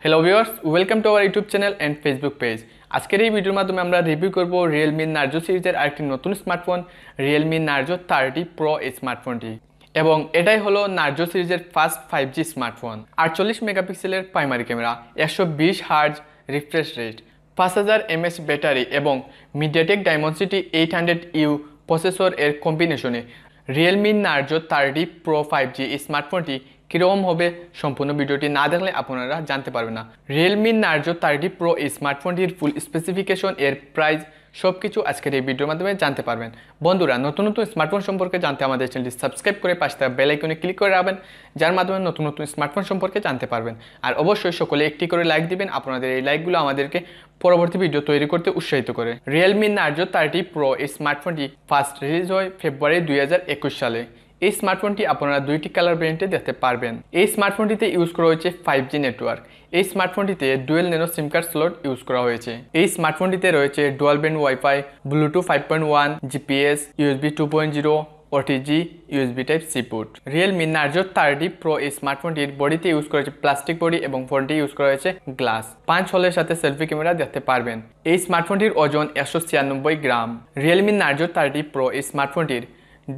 Hello viewers, welcome to our YouTube channel and Facebook page. আজকের এই ভিডিওর মাধ্যমে আমরা রিভিউ করব Realme Narzo সিরিজের আরেকটি নতুন স্মার্টফোন Realme Narzo 30 Pro এই স্মার্টফোনটি। এবং এটাই হলো Narzo সিরিজের ফার্স্ট 5G স্মার্টফোন। 48 মেগাপিক্সেলের primary camera, 120 hertz refresh rate, 5000 mAh battery এবং মিডিয়াটেক ডাইমেনসিটি 800U প্রসেসর এর কম্বিনেশনে Realme Narzo 30 Pro 5G এই স্মার্টফোনটি কীরকম হবে সম্পূর্ণ ভিডিওটি না দেখলে আপনারা জানতে পারবেন না। Realme Narzo 30 Pro এই স্মার্টফোনটির ফুল স্পেসিফিকেশন, এর প্রাইস সব কিছু আজকের এই ভিডিওর মাধ্যমে জানতে পারবেন। বন্ধুরা, নতুন নতুন স্মার্টফোন সম্পর্কে জানতে আমাদের চ্যানেলটি সাবস্ক্রাইব করে পাশে থাকা বেল আইকনে ক্লিক করে রাখবেন, যার মাধ্যমে নতুন নতুন স্মার্টফোন সম্পর্কে জানতে পারবেন। আর অবশ্যই সকলে একটি করে লাইক দিবেন, আপনাদের এই লাইকগুলো আমাদেরকে পরবর্তী ভিডিও তৈরি করতে উৎসাহিত করে। Realme Narzo 30 Pro এই স্মার্টফোনটি ফার্স্ট রিলিজ হয় ফেব্রুয়ারি 2021 সালে। এই স্মার্টফোনটি আপনারা দুইটি কালার ভেরিয়েন্টে দেখতে পারবেন। এই স্মার্টফোনটিতে ইউজ করা হয়েছে 5G নেটওয়ার্ক। এই স্মার্টফোনটিতে dual nano SIM card slot use করা হয়েছে। এই স্মার্টফোনটিতে রয়েছে dual band WiFi, Bluetooth 5.1, GPS, USB 2.0, OTG, USB type C port. Realme Narzo 30 Pro এই স্মার্টফোনটির বডিতে ইউজ করা হয়েছে প্লাস্টিক বডি এবং ফ্রন্টে ইউজ করা হয়েছে গ্লাস। 5 হোলের সাথে সেলফি ক্যামেরা দেখতে পারবেন। এই স্মার্টফোনটির ওজন 196 গ্রাম। Realme Narzo 30 Pro এই স্মার্টফোনটির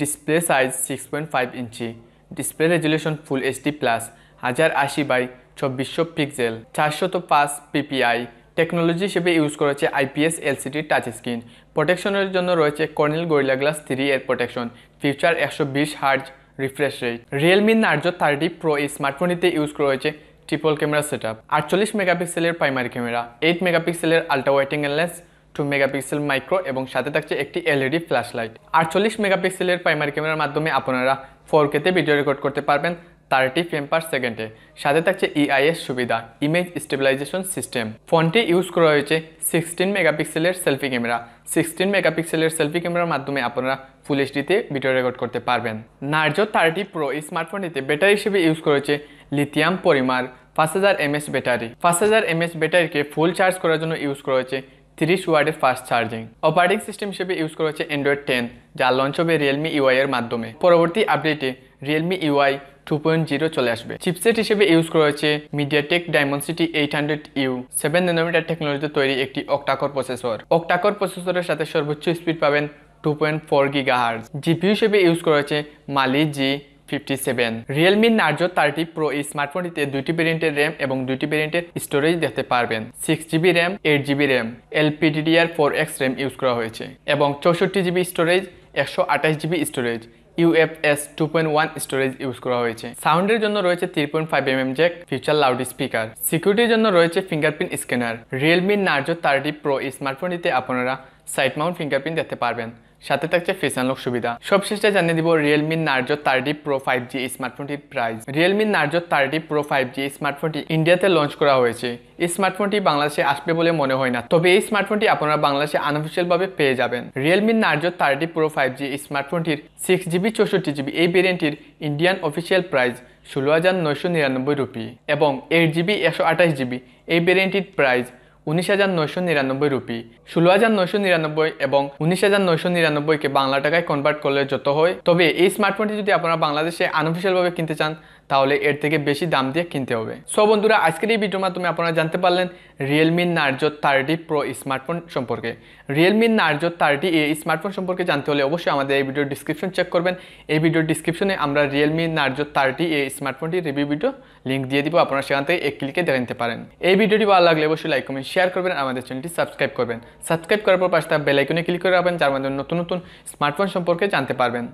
ডিসপ্লে সাইজ 6.5 ইঞ্চি, display resolution full HD plus, 1080x2400 pixel, 405 ppi। Technology হিসেবে ইউজ করা হচ্ছে IPS LCD টাচ স্ক্রিন। প্রোটেকশনের জন্য রয়েছে কর্নিল গরিলা গ্লাস 3 এর protection. Feature 120 hertz refresh rate. Realme Narzo 30 Pro এই স্মার্টফোনটিতে ইউজ করা হয়েছে ট্রিপল ক্যামেরা সেটআপ, 48 মেগাপিক্সেলের প্রাইমারি ক্যামেরা, 8 মেগাপিক্সেলের ultra wide angle lens, 2 megapixel micro এবং সাথে থাকছে একটি LED ফ্ল্যাশ লাইট। 48 মেগাপিক্সেলের প্রাইমারি ক্যামেরার মাধ্যমে আপনারা 4K তে ভিডিও রেকর্ড করতে পারবেন 30 ফ্রেম/সেকেন্ডে। সাথে থাকছে EIS সুবিধা, ইমেজ স্টেবিলাইজেশন সিস্টেম। ফোনটি ইউজ করা হয়েছে 16 মেগাপিক্সেলের সেলফি ক্যামেরা। 16 মেগাপিক্সেলের সেলফি ক্যামেরার মাধ্যমে আপনারা ফুল এইচডিতে ভিডিও রেকর্ড করতে পারবেন। Narzo 30 Pro এই স্মার্টফোনটিতে ব্যাটারি হিসেবে ইউজ করা হয়েছে lithium polymer 5000 mAh battery. 5000 mAh ব্যাটারিকে ফুল চার্জ করার জন্য ইউজ করা হয়েছে 30 ওয়াটের ফাস্ট চার্জিং। অপারেটিং সিস্টেম হিসেবে ইউজ করা হচ্ছে Android 10, যা লঞ্চ হবে Realme UI এর মাধ্যমে। পরবর্তী আপডেটে Realme UI 2.0 চলে আসবে। চিপসেট হিসেবে ইউজ করা হয়েছে মিডিয়াটেক ডাইমেনসিটি 800U 7 ন্যানোমিটার টেকনোলজিতে তৈরি একটি অক্টাকোর প্রসেসর। অক্টাকোর প্রসেসরের সাথে সর্বোচ্চ স্পিড পাবেন 2.4 GHz। জিপিইউ হিসেবে ইউজ করা হয়েছে Mali G57। Realme Narzo 30 Pro এই স্মার্টফোনটিতে দুইটি ভেরিয়েন্টের র্যাম এবং দুইটি ভেরিয়েন্টের স্টোরেজ দেখতে পারবেন। 6GB RAM, 8GB RAM, LPDDR4X RAM use করা হয়েছে এবং 64GB storage, 128GB storage, UFS 2.1 storage use করা হয়েছে। সাউন্ডের জন্য রয়েছে 3.5mm Jack, future loud speaker. সিকিউরিটির জন্য রয়েছে fingerprint scanner. Realme Narzo 30 Pro এই স্মার্টফোনটিতে আপনারা সাইড মাউন্ট ফিঙ্গারপ্রিন্ট দেখতে পারবেন, সাথে থাকছে ফেস আনলক সুবিধা। সবশেষে জানিয়ে দিব Realme Narzo 30 Pro 5G এই স্মার্টফোনটির price. Realme Narzo 30 Pro 5G এই স্মার্টফোনটি ইন্ডিয়াতে লঞ্চ করা হয়েছে। এই স্মার্টফোনটি বাংলাদেশে আসবে বলে মনে হয় না, তবে এই স্মার্টফোনটি আপনারা বাংলাদেশে আনঅফিশিয়াল ভাবে পেয়ে যাবেন। Realme Narzo 30 Pro 5G এই স্মার্টফোনটির 6GB 64GB এই ভেরিয়েন্টটির ইন্ডিয়ান অফিসিয়াল প্রাইস 16,999 রুপি এবং 8GB 128GB এই ভেরিয়েন্টটির প্রাইস 19,999 রুপি। 16,999 এবং 19,999কে বাংলা টাকায় কনভার্ট করলে যত হয়, তবে এই স্মার্টফোনটি যদি আপনারা বাংলাদেশে আনঅফিশিয়াল ভাবে কিনতে চান তাহলে এর থেকে বেশি দাম দিয়ে কিনতে হবে। সো বন্ধুরা, আজকের এই ভিডিওর মাধ্যমে আপনারা জানতে পারলেন Realme Narzo 30 Pro স্মার্টফোন সম্পর্কে। Realme Narzo 30 এই স্মার্টফোন সম্পর্কে জানতে হলে অবশ্যই আমাদের এই ভিডিওর ডিসক্রিপশন চেক করবেন। এই ভিডিওর ডিসক্রিপশনে আমরা Realme Narzo 30 এই স্মার্টফোনটির রিভিউ ভিডিও লিঙ্ক দিয়ে দিব, আপনারা সেখান থেকে এক ক্লিকে দেখে নিতে পারেন। এই ভিডিওটি ভালো লাগলে অবশ্যই লাইক, কমেন্ট, শেয়ার করবেন, আমাদের চ্যানেলটি সাবস্ক্রাইব করবেন। সাবস্ক্রাইব করার পর পাশে থাকা বেল আইকনে ক্লিক করে রাখবেন, যার মাধ্যমে নতুন নতুন স্মার্টফোন সম্পর্কে জানতে পারবেন।